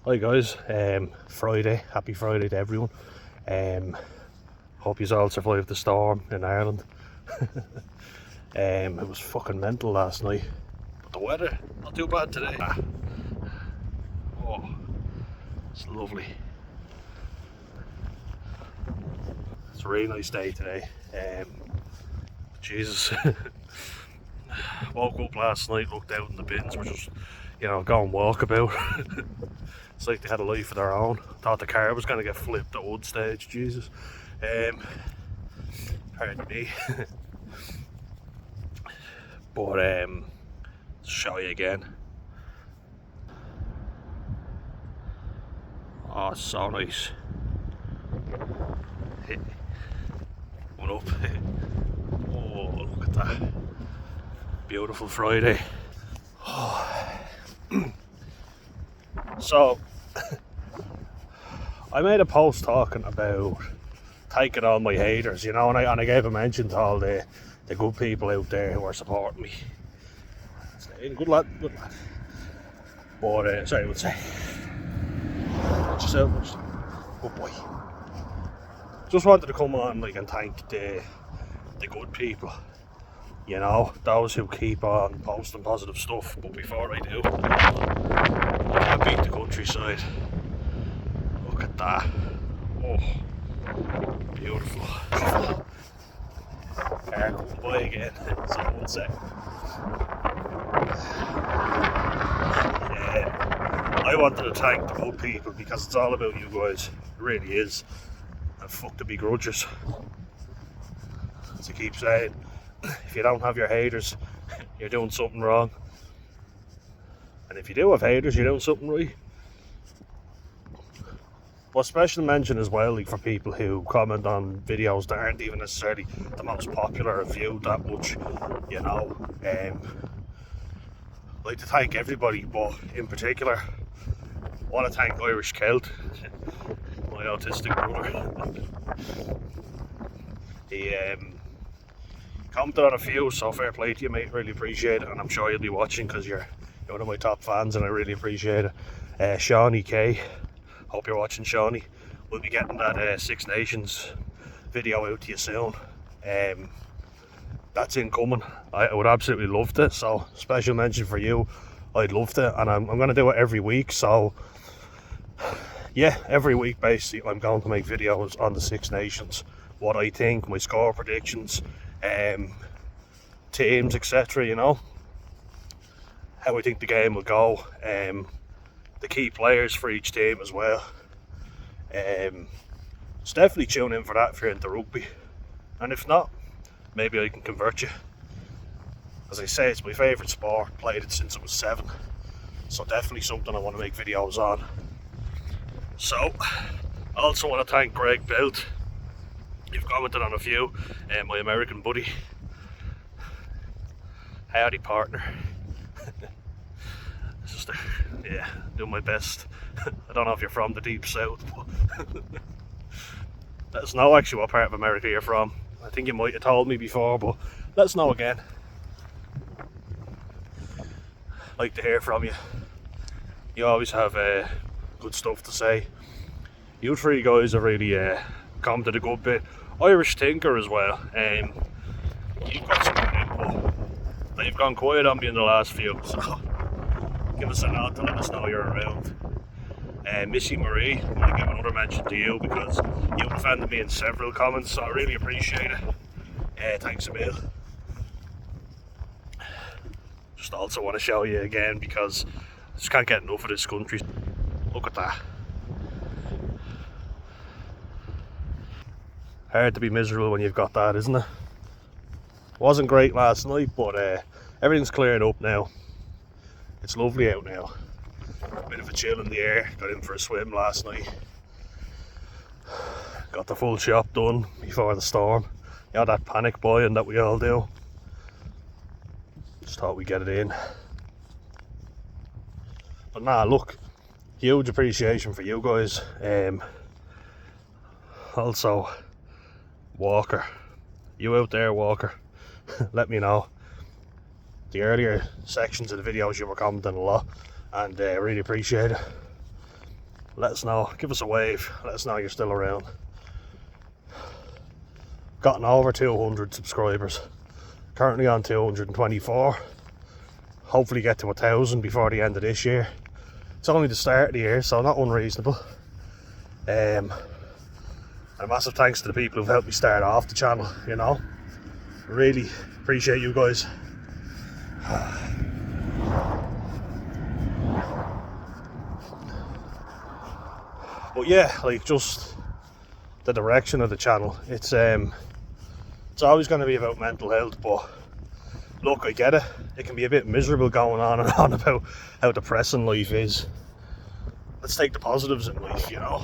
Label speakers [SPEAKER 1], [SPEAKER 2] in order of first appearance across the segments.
[SPEAKER 1] Hi guys, Friday, happy Friday to everyone. Hope you all survived the storm in Ireland. It was fucking mental last night, but the weather not too bad today. Oh, it's lovely. It's a really nice day today. Jesus, woke up last night, looked out in the bins, were just, going walkabout. It's like they had a life of their own. Thought the car was going to get flipped at one stage, Jesus. Pardon me. But show you again. Oh, it's so nice. One up. Oh, look at that. Beautiful Friday. Oh. So, I made a post talking about taking on my haters, and I gave a mention to all the good people out there who are supporting me. Good lad. But, sorry, what's that? Watch yourself. Good boy. Just wanted to come on and thank the good people. Those who keep on posting positive stuff. But before I do, I beat the countryside. Look at that. Oh, beautiful. Car comes by again. So one sec. I wanted to thank the good people because it's all about you guys. It really is. And fuck the begrudgers. As I keep saying, if you don't have your haters, you're doing something wrong. And if you do have haters, you're doing something right. But special mention as well, for people who comment on videos that aren't even necessarily the most popular or viewed that much, I'd like to thank everybody, but in particular, I want to thank Irish Celt, my autistic brother. He commented on a few, so fair play to you, mate. Really appreciate it, and I'm sure you'll be watching because you're one of my top fans, and I really appreciate it. Shawnee K, hope you're watching, Shawnee. We'll be getting that Six Nations video out to you soon. That's incoming. I would absolutely love it. So special mention for you. I'd love it, and I'm going to do it every week. So yeah, every week basically I'm going to make videos on the Six Nations, what I think, my score predictions, teams, etc. How I think the game will go, the key players for each team as well. So definitely tune in for that if you're into rugby, and if not, maybe I can convert you. As I say, it's my favourite sport, played it since I was 7, so definitely something I want to make videos on. So, I also want to thank Greg Belt. You've commented on a few, my American buddy. Howdy, partner. Just doing my best. I don't know if you're from the deep south, but let us know actually what part of America you're from. I think you might have told me before, but let us know again. Like to hear from you. You always have good stuff to say. You three guys have really commented a good bit. Irish Tinker as well. You've got some good input. They've gone quiet on me in the last few, so give us a nod to let us know you're around. Missy Marie, I'm going to give another mention to you because you defended me in several comments, so I really appreciate it. Thanks a mil. Just also want to show you again because I just can't get enough of this country. Look at that. Hard to be miserable when you've got that, isn't it? Wasn't great last night, but everything's clearing up now. It's lovely out now. Bit of a chill in the air. Got in for a swim last night. Got the full shop done before the storm. That panic buying that we all do. Just thought we'd get it in. But nah, look, huge appreciation for you guys. Also, Walker, you out there, Walker, let me know. The earlier sections of the videos you were commenting a lot, and really appreciate it. let us know, give us a wave, let us know you're still around. Gotten over 200 subscribers, currently on 224. Hopefully get to 1,000 before the end of this year. It's only the start of the year, so not unreasonable. And a massive thanks to the people who've helped me start off the channel, you know. Really appreciate you guys. But yeah, like, just the direction of the channel. It's always going to be about mental health, but look, I get it. It can be a bit miserable going on and on about how depressing life is. Let's take the positives in life, you know.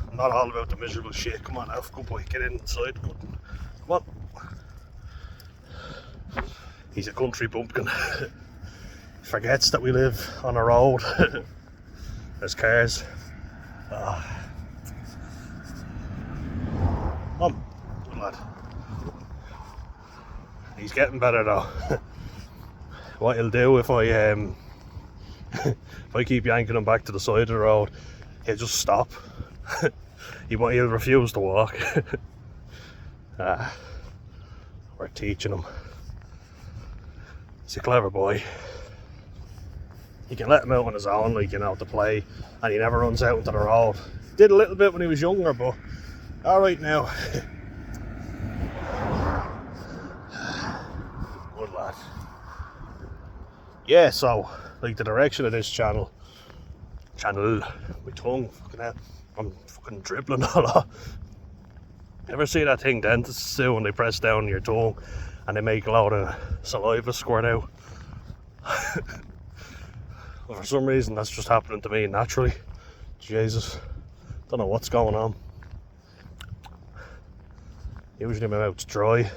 [SPEAKER 1] I'm not all about the miserable shit. Come on, Alf, good boy, get inside. Good. Come on. He's a country bumpkin. Forgets that we live on a road. There's cars. Come on, good lad. He's getting better though. What he'll do if I if I keep yanking him back to the side of the road, he'll just stop. He'll refuse to walk. We're teaching him. He's a clever boy. You can let him out on his own, like, you know, to play, and he never runs out into the road. Did a little bit when he was younger, but alright now. Good lad. Yeah, so, like, the direction of this channel, my tongue, fucking hell, I'm fucking dribbling a lot. Ever see that thing dentists do when they press down on your tongue and they make a lot of saliva squirt out? Well, for some reason that's just happening to me naturally. Jesus, don't know what's going on. Usually my mouth's dry,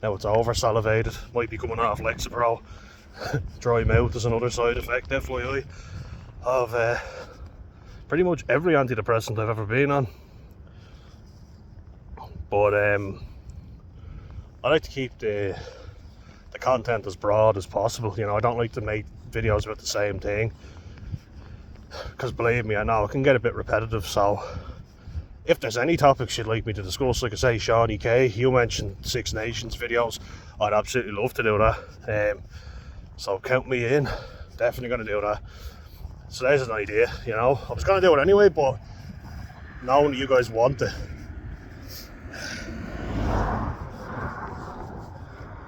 [SPEAKER 1] now it's over salivated. Might be coming off Lexapro. Dry mouth is another side effect, FYI, of pretty much every antidepressant I've ever been on. But I like to keep the content as broad as possible. You know, I don't like to make videos about the same thing, because believe me, I know it can get a bit repetitive. So if there's any topics you'd like me to discuss, like I say, Shawnee K, you mentioned Six Nations videos, I'd absolutely love to do that. So count me in, definitely going to do that. So there's an idea, you know. I was going to do it anyway, but knowing you guys want it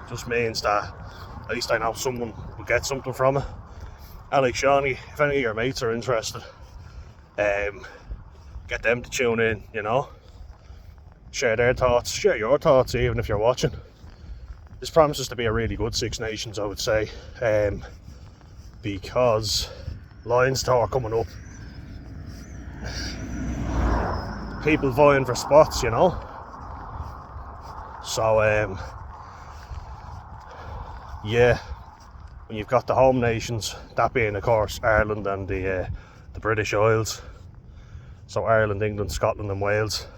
[SPEAKER 1] just means that at least I know someone will get something from it. And like Shawnee, if any of your mates are interested, get them to tune in, you know. Share their thoughts, share your thoughts even if you're watching. This promises to be a really good Six Nations, I would say, because Lions Tour coming up. People vying for spots, you know. So, yeah, when you've got the home nations, that being of course Ireland and the British Isles, so Ireland, England, Scotland and Wales,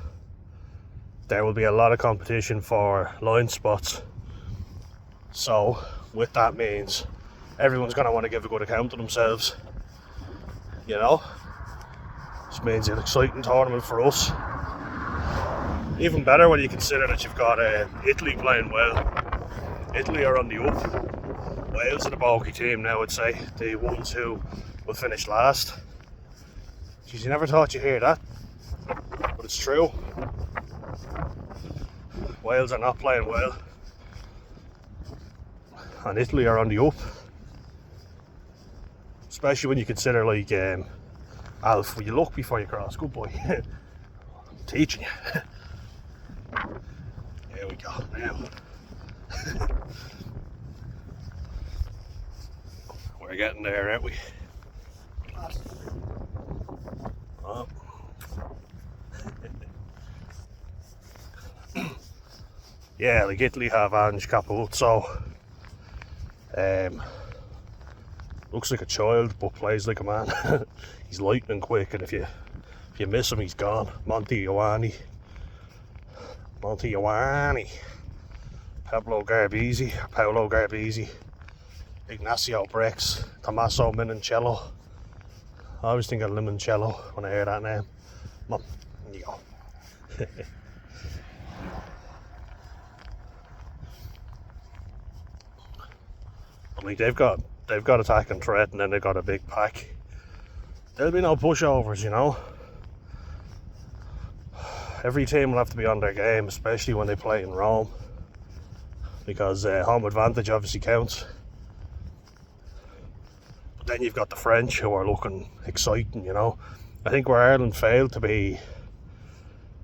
[SPEAKER 1] there will be a lot of competition for line spots. So with that means everyone's going to want to give a good account of themselves, you know. This means an exciting tournament for us. Even better when you consider that you've got Italy playing well. Italy are on the up. Wales are the bogey team now, I'd say. The ones who will finish last. Jeez, you never thought you'd hear that, but it's true. Wales are not playing well, and Italy are on the up. Especially when you consider, like, Alf, will you look before you cross? Good boy. I'm teaching you. There we go, now. We're getting there, aren't we? Oh. Yeah, like Italy have Ange Capuzzo. Looks like a child but plays like a man. He's lightning quick, and if you miss him, he's gone. Monty Ioani, Paolo Garbisi, Ignacio Brex, Tommaso Minincello. I always think of limoncello when I hear that name. Mum, there you go. I mean, they've got attack and threat, and then they've got a big pack. There'll be no pushovers, you know. Every team will have to be on their game, especially when they play in Rome, because home advantage obviously counts. But then you've got the French who are looking exciting, you know. I think where Ireland failed to be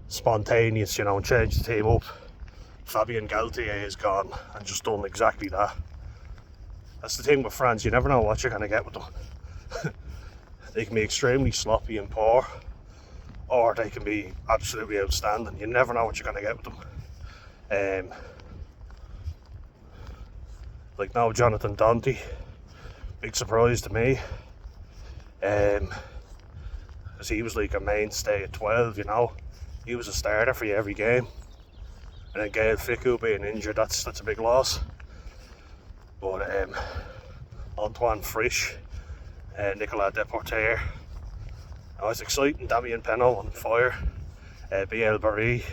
[SPEAKER 1] spontaneous, you know, and change the team up, Fabien Galtier has gone and just done exactly that. That's the thing with France, you never know what you're going to get with them. They can be extremely sloppy and poor, or they can be absolutely outstanding. You never know what you're going to get with them. Like now, Jonathan Danty, big surprise to me, because he was like a mainstay at 12, you know. He was a starter for you every game. And then Gael Fickou being injured, that's a big loss. But Antoine Frisch, Nicolas Deporter, it's exciting. Damien Penaud on fire, BL Barry,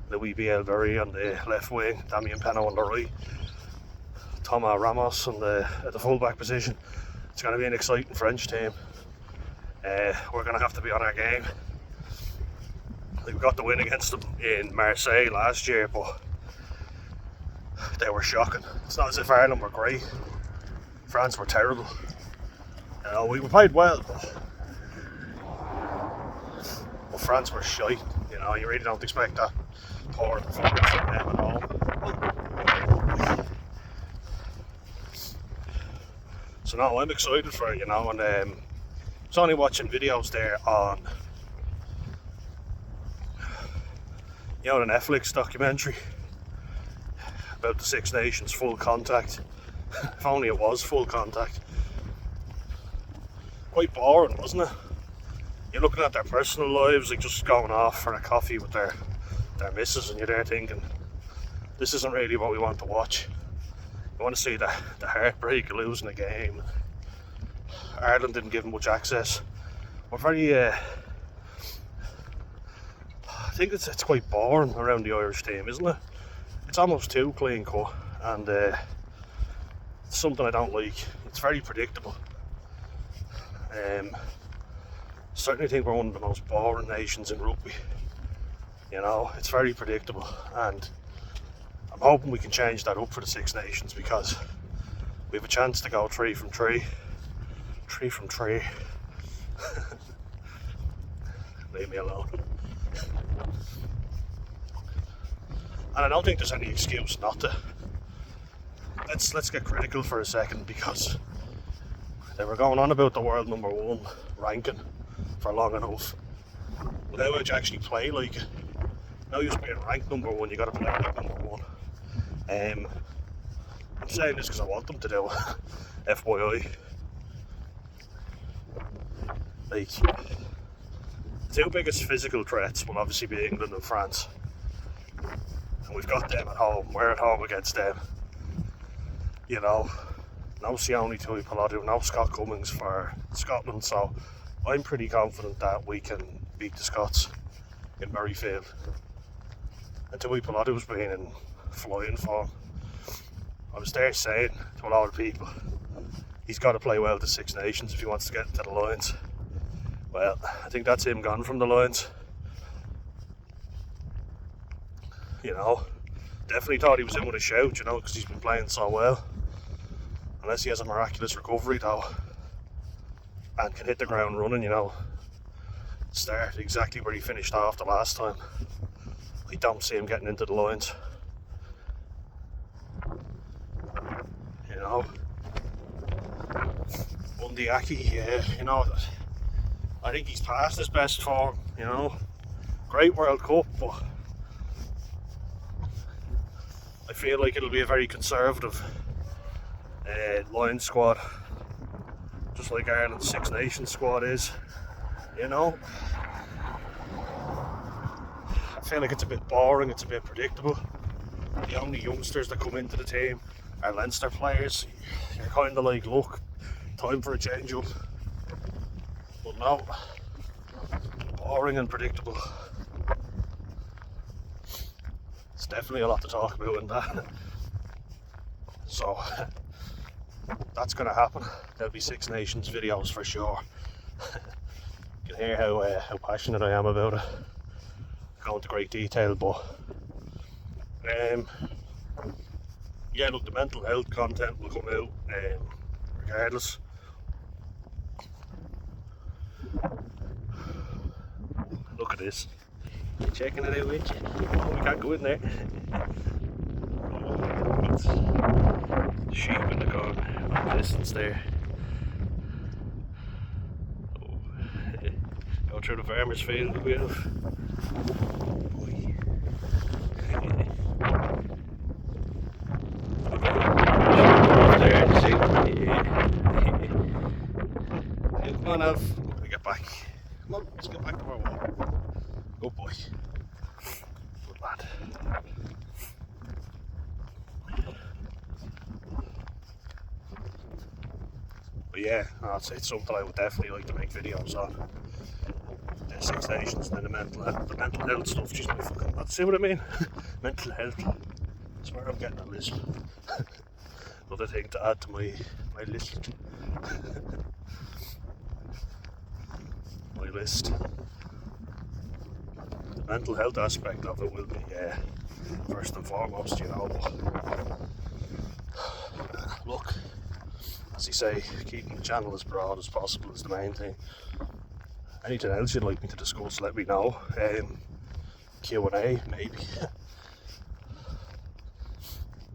[SPEAKER 1] Louis BL Barry on the left wing, Damien Penaud on the right, Thomas Ramos on at the full-back position. It's going to be an exciting French team. We're going to have to be on our game. We got the win against them in Marseille last year, but they were shocking. It's not as if Ireland were great. France were terrible. You know, we played well, but France were shite. You know, you really don't expect that poor performance from them at all. So no, I'm excited for it, you know, and I was only watching videos there on, you know, the Netflix documentary about the Six Nations Full Contact. If only it was full contact. Quite boring, wasn't it? You're looking at their personal lives, like just going off for a coffee with their missus, and you're there thinking, this isn't really what we want to watch. You want to see the heartbreak of losing a game. Ireland didn't give them much access. We're very I think it's quite boring around the Irish team, isn't it? It's almost too clean cut, and it's something I don't like. It's very predictable. Certainly think we're one of the most boring nations in rugby. You know, it's very predictable, and I'm hoping we can change that up for the Six Nations, because we have a chance to go 3 from 3. 3 from 3. Leave me alone. And I don't think there's any excuse not to. Let's get critical for a second, because they were going on about the world #1 ranking for long enough. But now would you actually play like it? Now you're being ranked #1, you got to play like #1. I'm saying this because I want them to do it. FYI. Like, the two biggest physical threats will obviously be England and France. And we've got them at home. We're at home against them. You know, no Sione Tuipulotu, no Scott Cummings for Scotland, so I'm pretty confident that we can beat the Scots in Murrayfield. And Tuipulotu's been in flying form. I was there saying to a lot of people, he's got to play well to Six Nations if he wants to get into the Lions. Well, I think that's him gone from the Lions. You know, definitely thought he was in with a shout, you know, because he's been playing so well. Unless he has a miraculous recovery though, and can hit the ground running, you know, start exactly where he finished off the last time. I don't see him getting into the Lions. You know, Bundee Aki, you know, I think he's past his best form, you know. Great World Cup, but I feel like it'll be a very conservative Lions squad, just like Ireland's Six Nations squad is, you know. I feel like it's a bit boring, it's a bit predictable. The only youngsters that come into the team are Leinster players. You're kind of like, look, time for a change up. don't know. Boring and predictable. It's definitely a lot to talk about in that. So that's gonna happen. There'll be Six Nations videos for sure. You can hear how passionate I am about it. Go into great detail, but yeah, look, the mental health content will come out regardless. Look at this. You checking it out, with you? Oh, we can't go in there. Oh, sheep in the corner, on the distance there. Oh, go through the farmer's field we have. Come on, Alf. We get back. Come on, let's get back to our walk. Good boy. Good lad. But yeah, it's something I would definitely like to make videos on. The Six Nations and then the mental health stuff. Just my fucking, see what I mean? Mental health. I swear I'm getting a lisp. Another thing to add to my list. My list. The mental health aspect of it will be first and foremost, you know. Look, as you say, keeping the channel as broad as possible is the main thing. Anything else you'd like me to discuss, let me know. Q&A, maybe.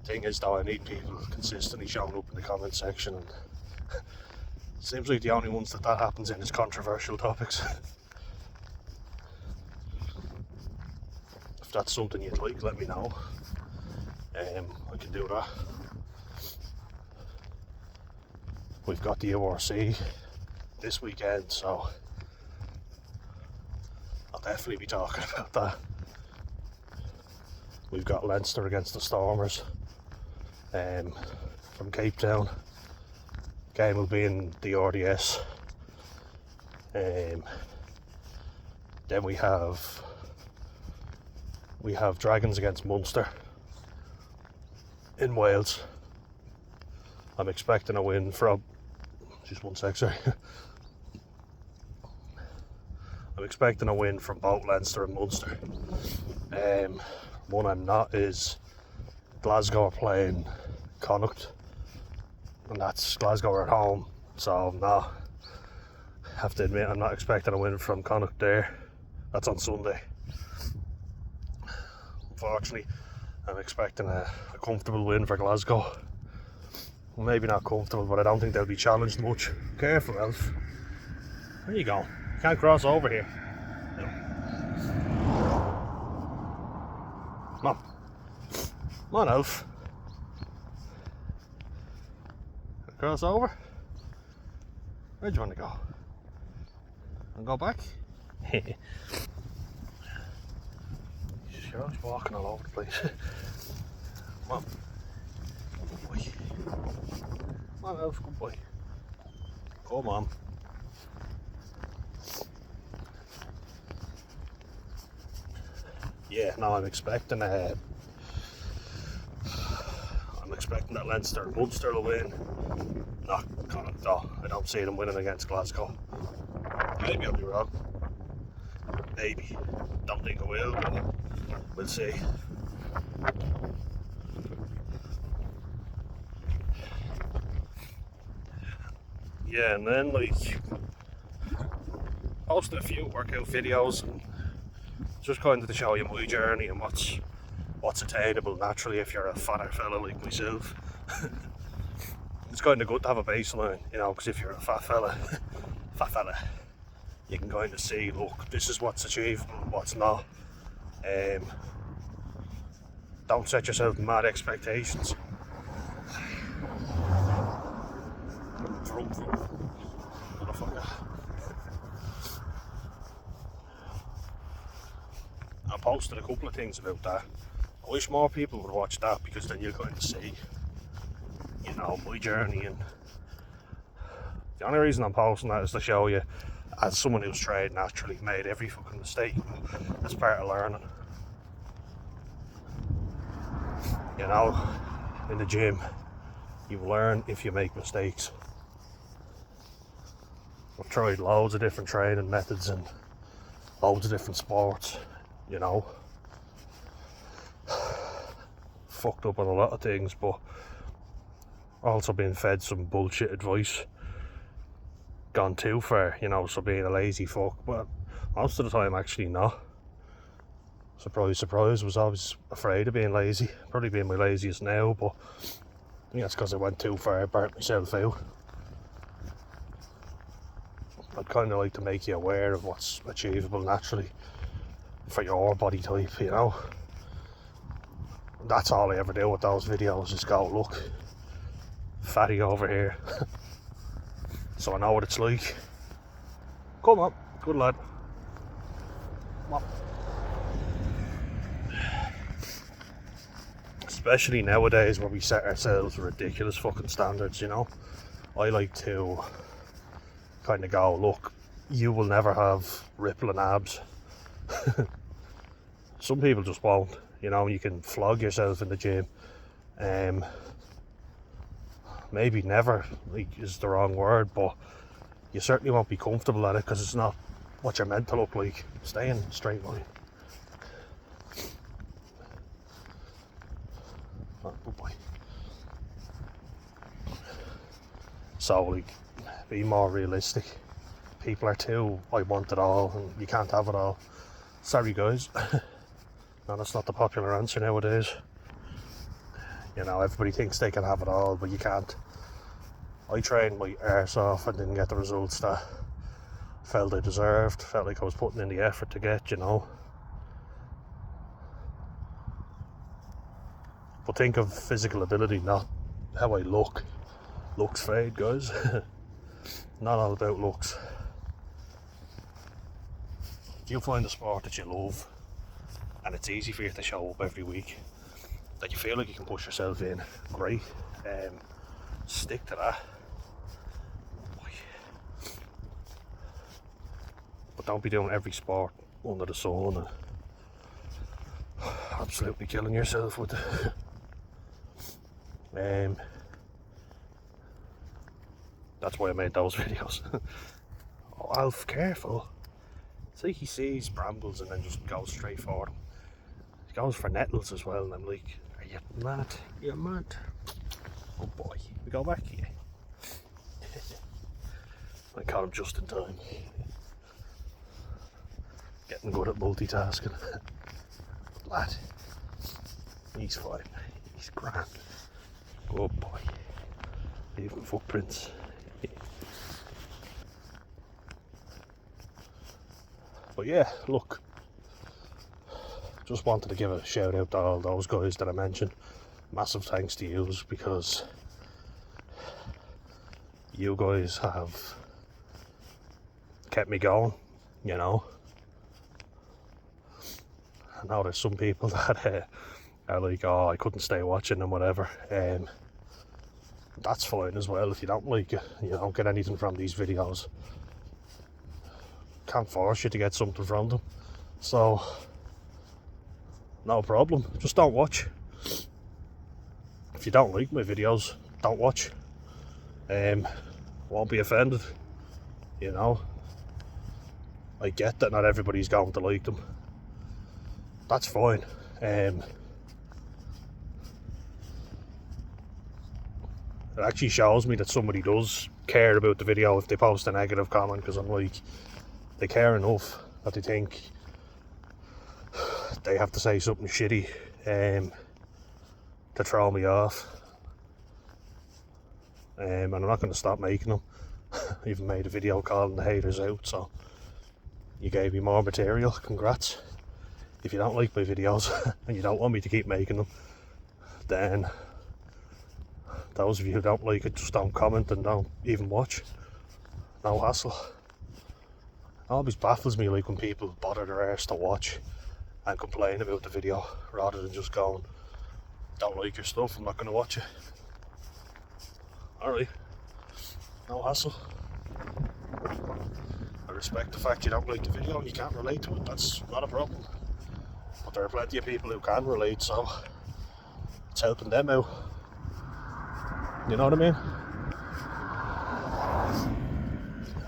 [SPEAKER 1] Thing is though, I need people consistently showing up in the comment section, and seems like the only ones that happens in is controversial topics. If that's something you'd like, let me know. I can do that. We've got the URC this weekend, so I'll definitely be talking about that. We've got Leinster against the Stormers from Cape Town. Game will be in the RDS. Then we have Dragons against Munster in Wales. I'm expecting a win from, just one sec, sorry. I'm expecting a win from both Leinster and Munster. One I'm not is Glasgow are playing Connacht, and that's Glasgow are at home, so I have to admit I'm not expecting a win from Connacht there. That's on Sunday. Unfortunately, I'm expecting a comfortable win for Glasgow. Well, maybe not comfortable, but I don't think they'll be challenged much. Careful, Elf. Where you go? You can't cross over here. No. Come on. Come on, Elf. Cross over? Where'd you want to go? And go back? Sure, he's walking all over the place. Come on. Good boy. Come on, Elf, good boy. Come on. Yeah, no, I'm expecting that Leinster and Munster will win. Not Connacht though. I don't see them winning against Glasgow. Maybe I'll be wrong. Maybe. Don't think I will, but we'll see. Yeah, and then posting a few workout videos and just kind of to show you my journey and what's attainable naturally if you're a fatter fella like myself. It's kind of good to have a baseline, you know, because if you're a fat fella, you can kind of see, look, this is what's achievable and what's not. Don't set yourself mad expectations. Motherfucker. I posted a couple of things about that. I wish more people would watch that, because then you're going to see, you know, my journey. And the only reason I'm posting that is to show you as someone who's trained naturally, made every fucking mistake. That's part of learning. You know, in the gym, you learn if you make mistakes. I've tried loads of different training methods and loads of different sports, you know. Fucked up on a lot of things, but also been fed some bullshit advice. Gone too far, you know, so being a lazy fuck, but most of the time actually not. Surprise, surprise, was always afraid of being lazy. Probably being my laziest now, but I think that's because I went too far, burnt myself out. I'd kind of like to make you aware of what's achievable naturally for your body type, you know. That's all I ever do with those videos, just go, look, fatty over here. So I know what it's like. Come on, good lad. Come on. Especially nowadays where we set ourselves ridiculous fucking standards, you know. I like to kind of go, look, you will never have rippling abs. Some people just won't, you know. You can flog yourself in the gym. Maybe never is the wrong word, but you certainly won't be comfortable at it because it's not what you're meant to look like. Stay in straight line. Oh, good boy. So, like, be more realistic. People are too, I want it all, and you can't have it all. Sorry, guys. No, that's not the popular answer nowadays. You know, everybody thinks they can have it all, but you can't. I trained my arse off and didn't get the results that I felt I deserved. Felt like I was putting in the effort to get, you know. But think of physical ability, not how I look. Looks fade, guys. Not all about looks. If you find a sport that you love and it's easy for you to show up every week, that you feel like you can push yourself in, great. Stick to that. But don't be doing every sport under the sun and absolutely killing yourself with it. That's why I made those videos. Oh, Alf, careful. It's like he sees brambles and then just goes straight for them. He goes for nettles as well, and I'm like, are you mad? You're mad. Oh boy, we go back here. I caught him just in time. Getting good at multitasking. Lad, he's fine. He's grand. Good boy. Leaving footprints. But yeah, look, just wanted to give a shout out to all those guys that I mentioned. Massive thanks to you, because you guys have kept me going, you know. I know there's some people that are like, oh, I couldn't stay watching and whatever. That's fine as well. If you don't like it, you don't get anything from these videos, can't force you to get something from them. So, no problem. Just don't watch. If you don't like my videos, don't watch. Won't be offended. You know, I get that not everybody's going to like them. That's fine. It actually shows me that somebody does care about the video if they post a negative comment, because I'm like, they care enough that they think they have to say something shitty to throw me off. And I'm not going to stop making them. I even made a video calling the haters out, so you gave me more material, congrats. If you don't like my videos and you don't want me to keep making them, then those of you who don't like it, just don't comment and don't even watch. No hassle. It always baffles me, like, when people bother their arse to watch and complain about the video rather than just going, don't like your stuff, I'm not going to watch it. Alright, no hassle. I respect the fact you don't like the video and you can't relate to it. That's not a problem. But there are plenty of people who can relate, so it's helping them out. You know what I mean?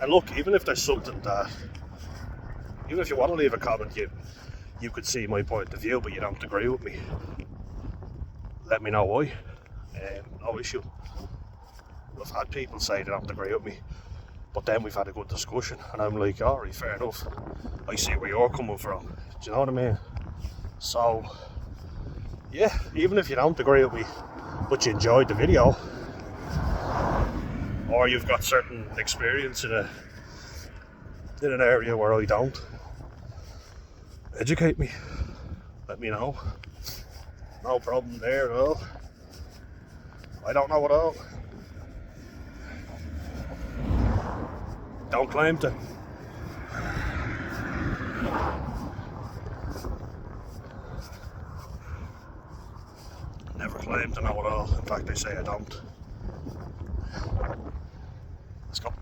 [SPEAKER 1] And look, even if there's something that, even if you want to leave a comment, you could see my point of view, but you don't agree with me, let me know why. No issue. I've had people say they don't agree with me, but then we've had a good discussion, and I'm like, alright, fair enough. I see where you're coming from. Do you know what I mean? So, yeah, even if you don't agree with me, but you enjoyed the video, or you've got certain experience in an area where I don't, educate me. Let me know. No problem there at all. I don't know at all. Don't claim to. Never claim to know it all. In fact, they say I don't. Let's go.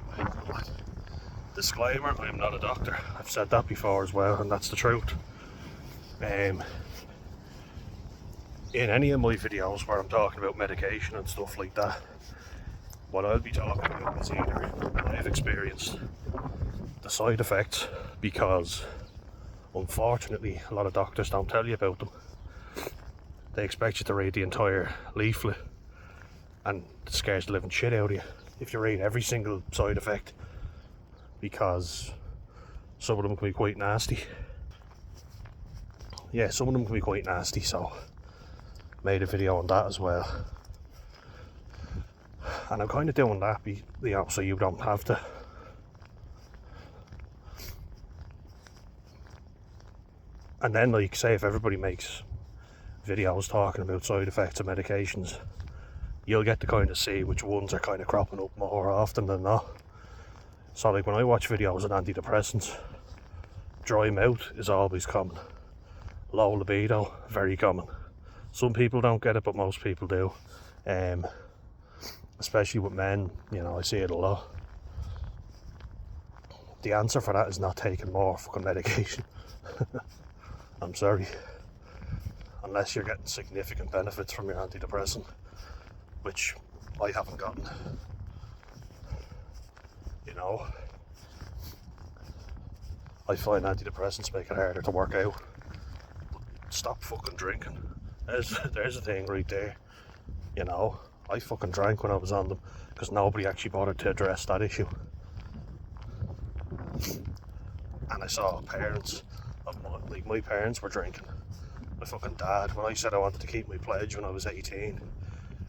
[SPEAKER 1] Disclaimer, I am not a doctor. I've said that before as well, and that's the truth. In any of my videos where I'm talking about medication and stuff like that, what I'll be talking about is either I've experienced the side effects, because unfortunately a lot of doctors don't tell you about them. They expect you to read the entire leaflet, and it scares the living shit out of you if you read every single side effect, because some of them can be quite nasty. Yeah, some of them can be quite nasty, so made a video on that as well. And I'm kind of doing that, so you don't have to. And then, like, say if everybody makes videos talking about side effects of medications, you'll get to kind of see which ones are kind of cropping up more often than not. So like when I watch videos on antidepressants, dry mouth is always common. Low libido, very common. Some people don't get it, but most people do. Especially with men, you know, I see it a lot. The answer for that is not taking more fucking medication. I'm sorry. Unless you're getting significant benefits from your antidepressant, which I haven't gotten. You know, I find antidepressants make it harder to work out. But stop fucking drinking. There's a thing right there. You know, I fucking drank when I was on them because nobody actually bothered to address that issue. And I saw parents of my parents were drinking. My fucking dad, when I said I wanted to keep my pledge when I was 18,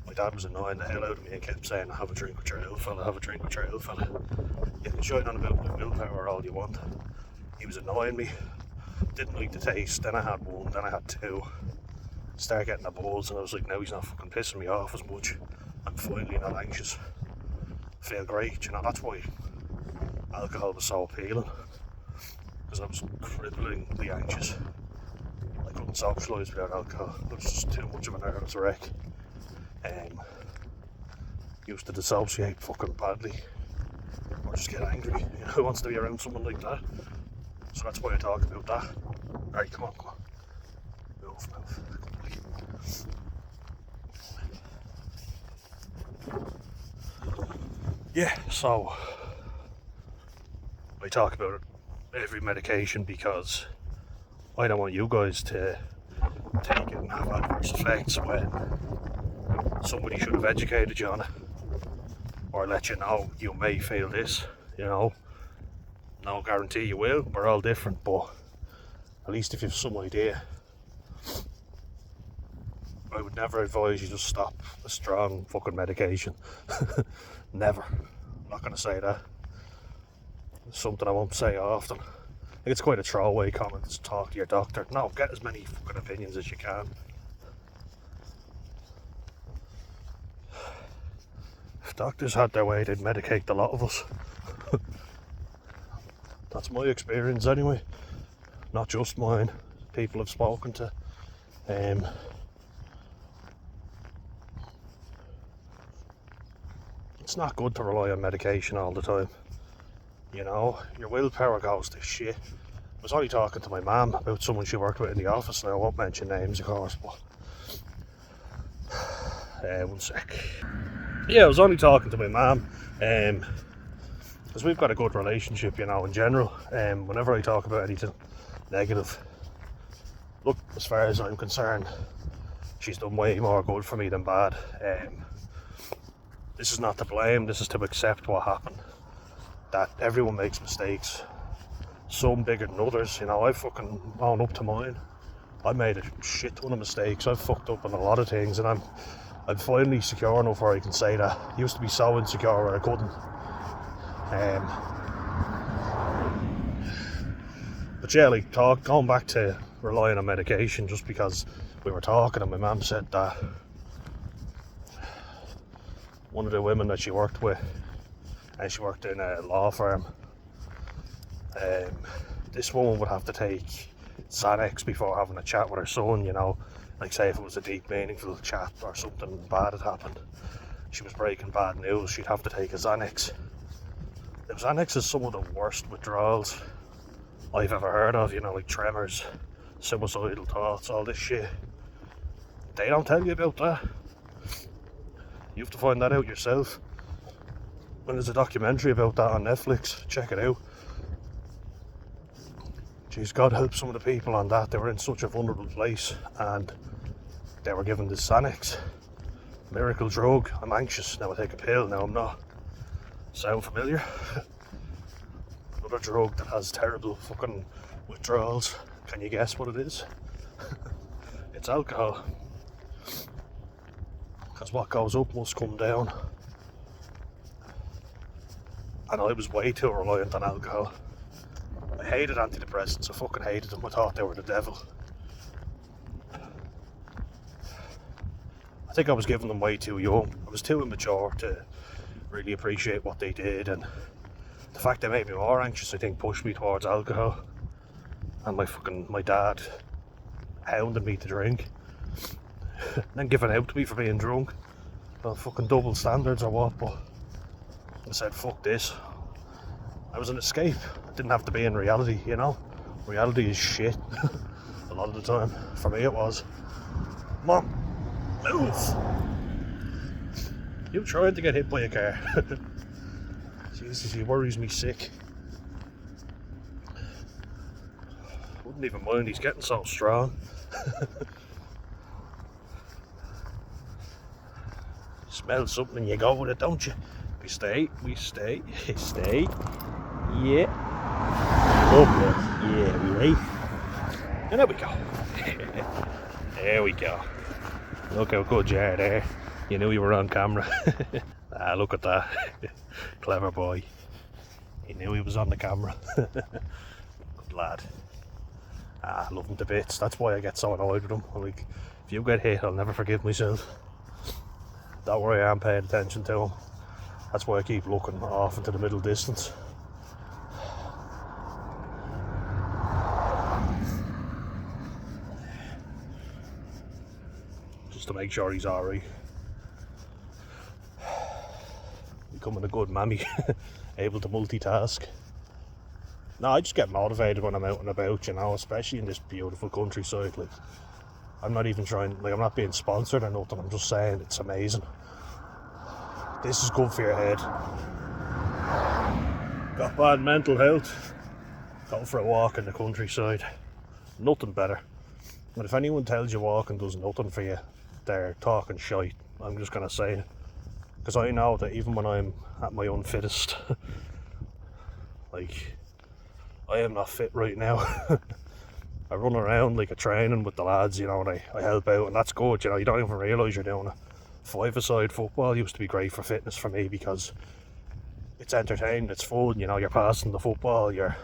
[SPEAKER 1] my dad was annoying the hell out of me and kept saying, have a drink with your old fella, have a drink with your old fella. You can shine on about my willpower all you want. He was annoying me, didn't like the taste. Then I had one, then I had two. Started getting the balls, and I was like, now he's not fucking pissing me off as much. I'm finally not anxious. Feel great, you know. That's why alcohol was so appealing, because I was cripplingly anxious. I couldn't socialise without alcohol. It was just too much of a nervous wreck. Used to dissociate fucking badly, or just get angry. You know, who wants to be around someone like that? So that's why I talk about that. Alright, come on. Move. Yeah, so I talk about every medication because I don't want you guys to take it and have adverse effects when somebody should have educated you on it, or let you know you may feel this, you know. No guarantee you will, we're all different, but at least if you have some idea. I would never advise you to stop a strong fucking medication. Never. I'm not going to say that. It's something I won't say often. I think it's quite a throwaway comment to talk to your doctor. No, get as many fucking opinions as you can. If doctors had their way, they'd medicate a lot of us. That's my experience anyway. Not just mine. People I've spoken to. It's not good to rely on medication all the time. You know, your willpower goes to shit. I was only talking to my mum about someone she worked with in the office, and I won't mention names, of course, but... one sec. Yeah, I was only talking to my mum, because we've got a good relationship, you know, in general. Whenever I talk about anything negative, look, as far as I'm concerned, she's done way more good for me than bad. This is not to blame, this is to accept what happened. That everyone makes mistakes, some bigger than others. You know, I fucking own up to mine. I made a shit ton of mistakes. I've fucked up on a lot of things, and I'm finally secure enough where I can say that. I used to be so insecure where I couldn't. But yeah, like going back to relying on medication just because we were talking and my mum said that one of the women that she worked with, and she worked in a law firm, this woman would have to take Xanax before having a chat with her son, you know, like say if it was a deep meaningful chat or something bad had happened, she was breaking bad news, she'd have to take a Xanax. Now, Xanax is some of the worst withdrawals I've ever heard of, you know, like tremors, suicidal thoughts, all this shit. They don't tell you about that. You have to find that out yourself. When there's a documentary about that on Netflix, check it out. Jeez, God help some of the people on that. They were in such a vulnerable place and they were given this Xanax. Miracle drug. I'm anxious, now I take a pill, now I'm not. Sound familiar? Another drug that has terrible fucking withdrawals. Can you guess what it is? It's alcohol. Because what goes up must come down. And I was way too reliant on alcohol. I hated antidepressants, I fucking hated them. I thought they were the devil. I think I was giving them way too young. I was too immature to really appreciate what they did, and the fact they made me more anxious, I think, pushed me towards alcohol. And my dad hounded me to drink. And then giving out to me for being drunk. Well, fucking double standards or what, but I said, fuck this. I was an escape. It didn't have to be in reality, you know? Reality is shit. A lot of the time. For me it was. Mom, move! You tried to get hit by a car. Jesus, he worries me sick. Wouldn't even mind, he's getting so strong. Smell something and you go with it, don't you? We stay. Stay. Yeah. Oh, yeah, we wait. And there we go. There we go. Look how good you are there. You knew you were on camera. Ah, look at that. Clever boy. He knew he was on the camera. Good lad. Ah, I love him to bits. That's why I get so annoyed with him. I'm like, if you get hit, I'll never forgive myself. Don't worry, I am paying attention to him. That's why I keep looking off into the middle distance. Just to make sure he's alright. Becoming a good mammy. Able to multitask. No, I just get motivated when I'm out and about, you know, especially in this beautiful countryside. Like, I'm not even trying, like, I'm not being sponsored or nothing, I'm just saying it's amazing. This is good for your head. Got bad mental health, go for a walk in the countryside. Nothing better. And if anyone tells you walking does nothing for you, they're talking shite. I'm just gonna say it. Because I know that even when I'm at my unfittest, like, I am not fit right now. I run around like a training with the lads, you know, and I help out, and that's good, you know, you don't even realise you're doing it. Five-a-side football used to be great for fitness for me because it's entertaining, it's fun, you know, you're passing the football, you're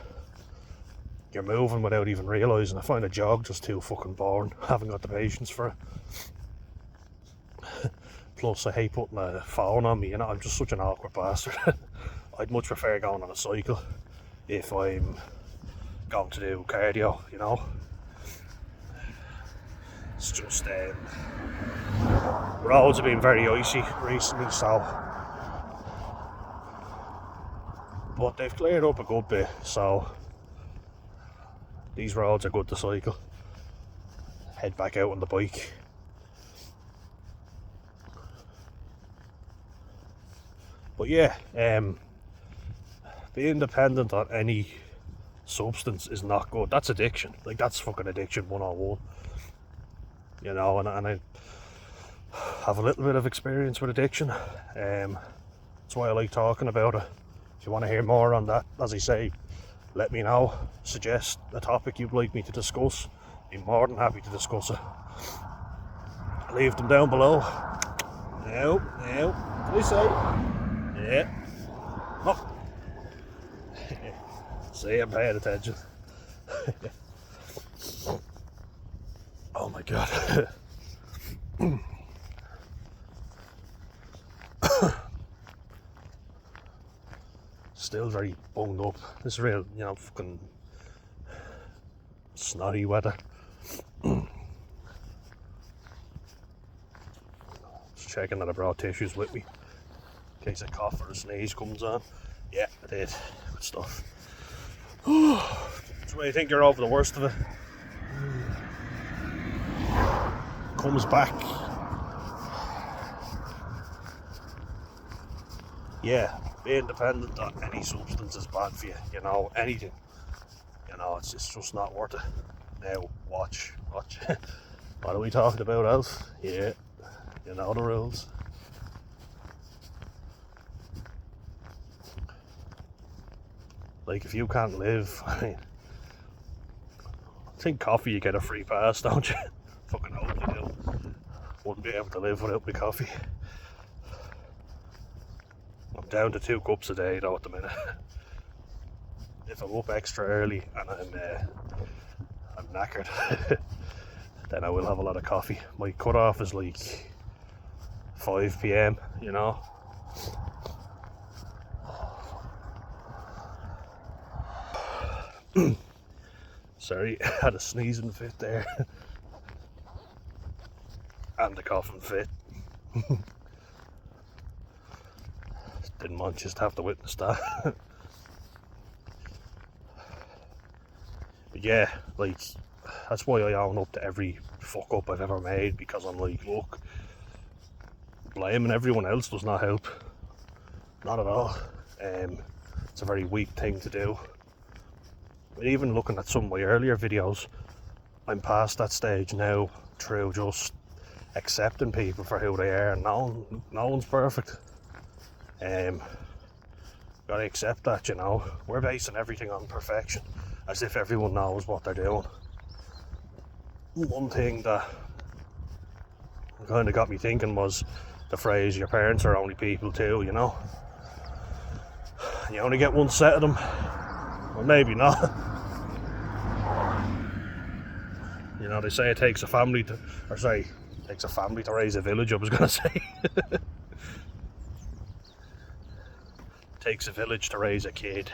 [SPEAKER 1] moving without even realising. I find a jog just too fucking boring. I haven't got the patience for it. Plus, I hate putting a phone on me, you know, I'm just such an awkward bastard. I'd much prefer going on a cycle if I'm going to do cardio, you know. It's just, roads have been very icy recently, so But they've cleared up a good bit, so these roads are good to cycle. Head back out on the bike. But yeah, being dependent on any substance is not good. That's addiction. Like, that's fucking addiction 101. You know, and I have a little bit of experience with addiction. That's why I like talking about it. If you want to hear more on that, as I say, let me know. Suggest a topic you'd like me to discuss. Be more than happy to discuss it. Leave them down below. Now, what do I say? Yeah. Oh. See, I'm paying attention. Oh my god. Still very bunged up. This is real, you know, fucking snotty weather. Just checking that I brought tissues with me in case a cough or a sneeze comes on. Yeah, I did. Good stuff. So you think you're over the worst of it? Comes back. Yeah, being dependent on any substance is bad for you, you know, anything. You know, it's just not worth it. Now, watch. What are we talking about else? Yeah, you know the rules. Like, if you can't live, I mean, I think coffee you get a free pass, don't you? Fucking hope you do. Wouldn't be able to live without my coffee. I'm down to 2 cups a day though at the minute. If I'm up extra early and I'm knackered, then I will have a lot of coffee. My cut-off is like 5 PM, you know. Sorry, I had a sneezing fit there. And a coughing fit. Didn't want just to have to witness that. But yeah, like, that's why I own up to every fuck up I've ever made, because I'm like, look, blaming everyone else does not help. Not at all. It's a very weak thing to do. But even looking at some of my earlier videos, I'm past that stage now through just accepting people for who they are. No one's perfect. Gotta accept that, you know. We're basing everything on perfection, as if everyone knows what they're doing. One thing that kind of got me thinking was the phrase, your parents are only people too, you know. You only get one set of them. Well, maybe not. You know, they say it takes a family to raise a village, I was gonna say. Takes a village to raise a kid.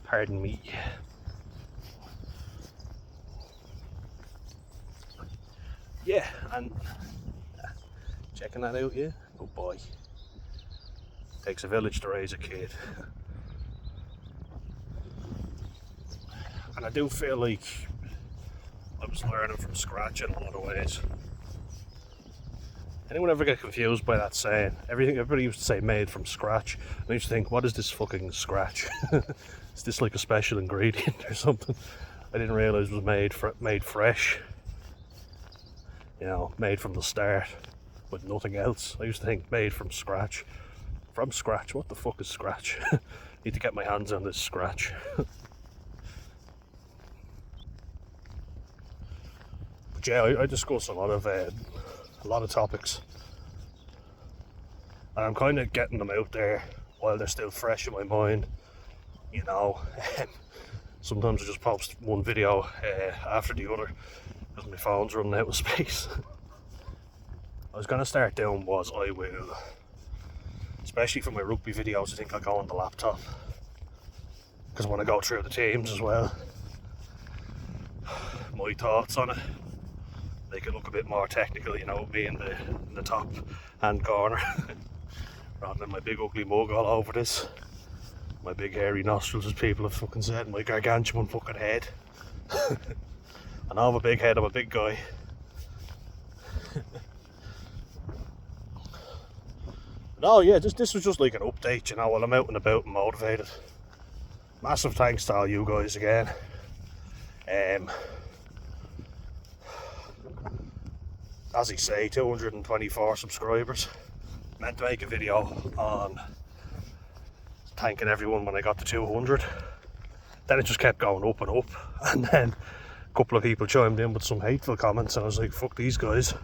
[SPEAKER 1] Pardon me. Yeah, and checking that out here. Good boy. Takes a village to raise a kid. And I do feel like I was learning from scratch in a lot of ways. Anyone ever get confused by that saying? Everybody used to say made from scratch. And I used to think, what is this fucking scratch? Is this like a special ingredient or something? I didn't realise it was made fresh. You know, made from the start with nothing else. I used to think made from scratch. From scratch? What the fuck is scratch? Need to get my hands on this scratch. But yeah, I discuss a lot of topics, and I'm kind of getting them out there while they're still fresh in my mind, you know. Sometimes I just post one video after the other because my phone's running out of space. I was going to start doing was I will, especially for my rugby videos, I think I'll go on the laptop because I want to go through the teams as well, my thoughts on it. Make it look a bit more technical, you know, me in the top hand corner rather than my big ugly mug all over this. my big hairy nostrils, as people have fucking said, my gargantuan fucking head. And I have a big head, I'm a big guy. No, yeah, this was just like an update, you know, while I'm out and about and motivated. Massive thanks to all you guys again. As I say, 224 subscribers. Meant to make a video on thanking everyone when I got to 200. Then it just kept going up and up, and then a couple of people chimed in with some hateful comments, and I was like, fuck these guys,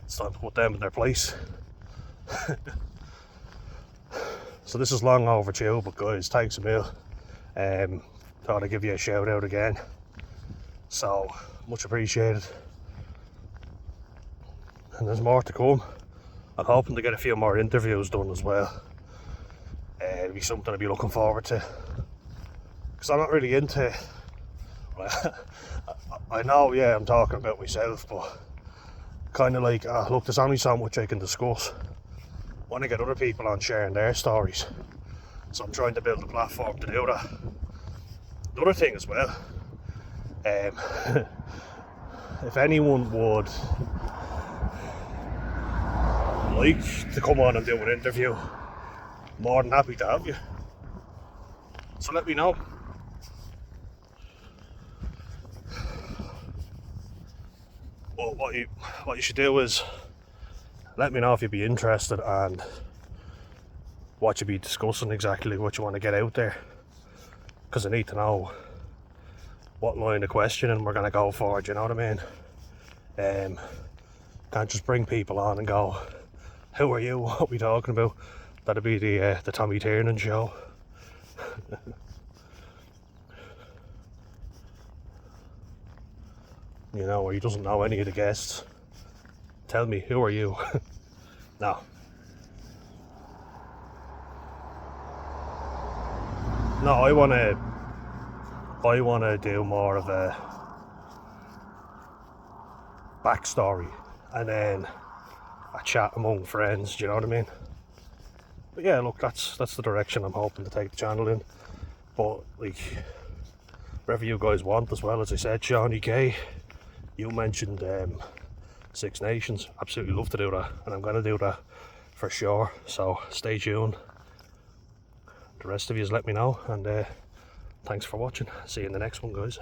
[SPEAKER 1] it's time to put them in their place. So this is long overdue, but guys, thanks a mil. Thought I'd give you a shout out again, so much appreciated. And there's more to come. I'm hoping to get a few more interviews done as well. It'll be something I'll be looking forward to, because I'm not really into, I know, yeah, I'm talking about myself, but kind of like, look, there's only so much I can discuss. I want to get other people on sharing their stories, so I'm trying to build a platform to do that. The other thing as well, if anyone would like to come on and do an interview, more than happy to have you, so let me know. Well, what you should do is let me know if you'd be interested and what you'd be discussing, exactly what you want to get out there, because I need to know what line of questioning we're going to go for, do you know what I mean? Can't just bring people on and go, who are you, what are we talking about? That'd be the Tommy Tiernan show. You know, where he doesn't know any of the guests. Tell me, who are you? No. No, I wanna do more of a backstory and then a chat among friends, do you know what I mean? But yeah, look, that's the direction I'm hoping to take the channel in. But like, whatever you guys want as well, as I said, Shawnee K, you mentioned Six Nations. Absolutely love to do that, and I'm going to do that for sure, so stay tuned. The rest of you let me know, and thanks for watching. See you in the next one, guys.